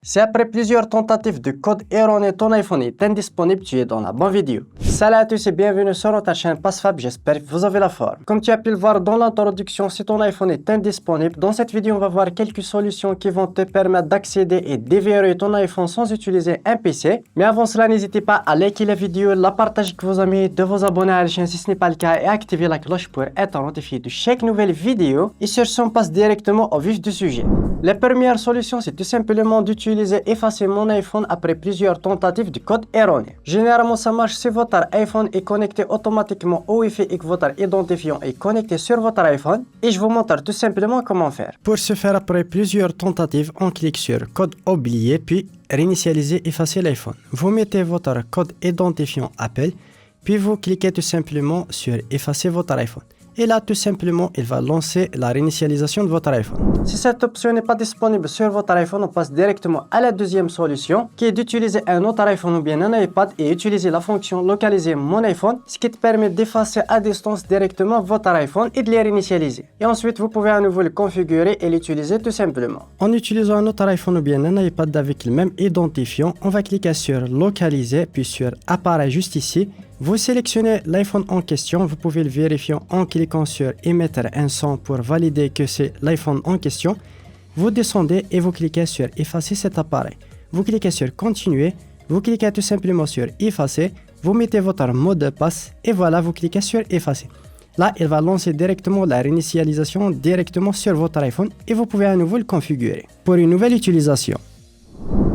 Si après plusieurs tentatives de code erroné, ton iPhone est indisponible, tu es dans la bonne vidéo. Salut à tous et bienvenue sur notre chaîne PassFab, j'espère que vous avez la forme. Comme tu as pu le voir dans l'introduction, si ton iPhone est indisponible, dans cette vidéo on va voir quelques solutions qui vont te permettre d'accéder et déverrouiller ton iPhone sans utiliser un PC. Mais avant cela, n'hésitez pas à liker la vidéo, la partager avec vos amis, de vous abonner à la chaîne si ce n'est pas le cas et activer la cloche pour être notifié de chaque nouvelle vidéo. Et sur ce, on passe directement au vif du sujet. La première solution, c'est tout simplement d'utiliser effacer mon iPhone après plusieurs tentatives de code erroné. Généralement, ça marche si votre iPhone est connecté automatiquement au Wi-Fi et que votre identifiant est connecté sur votre iPhone. Et je vous montre tout simplement comment faire. Pour ce faire, après plusieurs tentatives, on clique sur code oublié, puis réinitialiser, effacer l'iPhone. Vous mettez votre code identifiant Apple, puis vous cliquez tout simplement sur effacer votre iPhone. Et là, tout simplement, il va lancer la réinitialisation de votre iPhone. Si cette option n'est pas disponible sur votre iPhone, on passe directement à la deuxième solution, qui est d'utiliser un autre iPhone ou bien un iPad et utiliser la fonction localiser mon iPhone, ce qui te permet d'effacer à distance directement votre iPhone et de les réinitialiser. Et ensuite, vous pouvez à nouveau le configurer et l'utiliser tout simplement. En utilisant un autre iPhone ou bien un iPad avec le même identifiant, on va cliquer sur localiser, puis sur appareil juste ici. Vous sélectionnez l'iPhone en question, vous pouvez le vérifier en cliquant sur émettre un son pour valider que c'est l'iPhone en question. Vous descendez et vous cliquez sur effacer cet appareil. Vous cliquez sur continuer, vous cliquez tout simplement sur effacer, vous mettez votre mot de passe et voilà, vous cliquez sur effacer. Là, il va lancer directement la réinitialisation directement sur votre iPhone et vous pouvez à nouveau le configurer. Pour une nouvelle utilisation.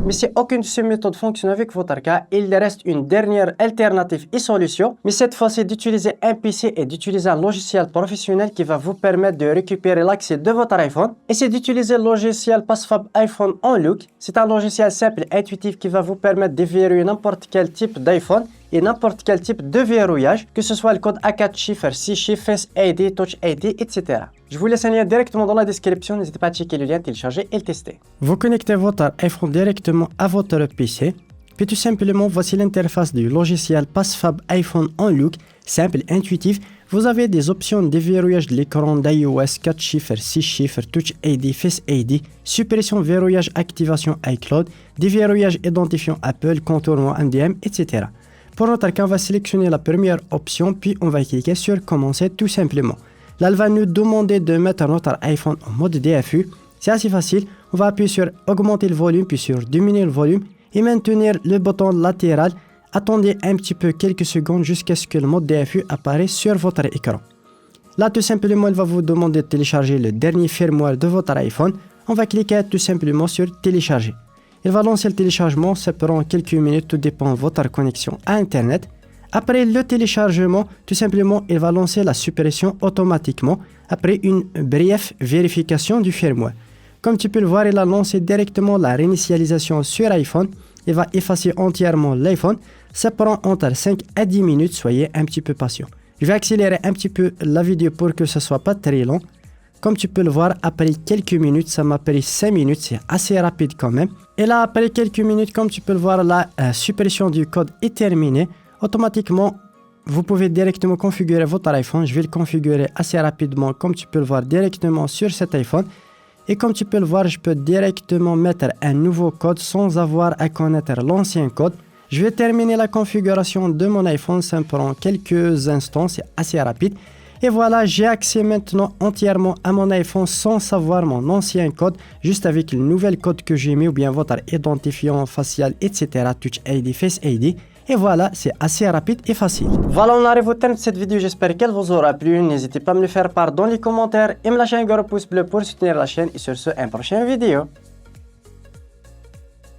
Mais si aucune de ces méthodes fonctionne avec votre cas, il reste une dernière alternative et solution, mais cette fois-ci d'utiliser un PC et d'utiliser un logiciel professionnel qui va vous permettre de récupérer l'accès de votre iPhone. Et c'est d'utiliser le logiciel PassFab iPhone Unlock. C'est un logiciel simple et intuitif qui va vous permettre de verrouiller n'importe quel type d'iPhone et n'importe quel type de verrouillage, que ce soit le code à 4 chiffres, 6 chiffres, Face ID, Touch ID, etc. Je vous laisse un lien directement dans la description, n'hésitez pas à checker le lien, télécharger et le tester. Vous connectez votre iPhone directement à votre PC, puis tout simplement voici l'interface du logiciel PassFab iPhone Unlock, simple et intuitif. Vous avez des options de déverrouillage de l'écran d'iOS 4 chiffres, 6 chiffres, Touch ID, Face ID, suppression, verrouillage, activation iCloud, déverrouillage identifiant Apple, contournement MDM, etc. Pour notre cas, on va sélectionner la première option, puis on va cliquer sur commencer tout simplement. Là, elle va nous demander de mettre notre iPhone en mode DFU. C'est assez facile. On va appuyer sur augmenter le volume, puis sur diminuer le volume et maintenir le bouton latéral. Attendez un petit peu quelques secondes jusqu'à ce que le mode DFU apparaisse sur votre écran. Là, tout simplement, il va vous demander de télécharger le dernier firmware de votre iPhone. On va cliquer tout simplement sur télécharger. Il va lancer le téléchargement, ça prend quelques minutes, tout dépend de votre connexion à Internet. Après le téléchargement, tout simplement, il va lancer la suppression automatiquement après une brève vérification du firmware. Comme tu peux le voir, il a lancé directement la réinitialisation sur iPhone. Il va effacer entièrement l'iPhone. Ça prend entre 5 à 10 minutes, soyez un petit peu patient. Je vais accélérer un petit peu la vidéo pour que ce soit pas très long. Comme tu peux le voir, après quelques minutes, ça m'a pris 5 minutes, c'est assez rapide quand même. Et là, après quelques minutes, comme tu peux le voir, la suppression du code est terminée. Automatiquement, vous pouvez directement configurer votre iPhone. Je vais le configurer assez rapidement, comme tu peux le voir directement sur cet iPhone. Et comme tu peux le voir, je peux directement mettre un nouveau code sans avoir à connaître l'ancien code. Je vais terminer la configuration de mon iPhone, ça me prend quelques instants, c'est assez rapide. Et voilà, j'ai accès maintenant entièrement à mon iPhone sans savoir mon ancien code, juste avec le nouvel code que j'ai mis ou bien votre identifiant facial, etc. Touch ID, Face ID. Et voilà, c'est assez rapide et facile. Voilà, on arrive au terme de cette vidéo. J'espère qu'elle vous aura plu. N'hésitez pas à me le faire part dans les commentaires et me lâcher un gros pouce bleu pour soutenir la chaîne. Et sur ce, à une prochaine vidéo.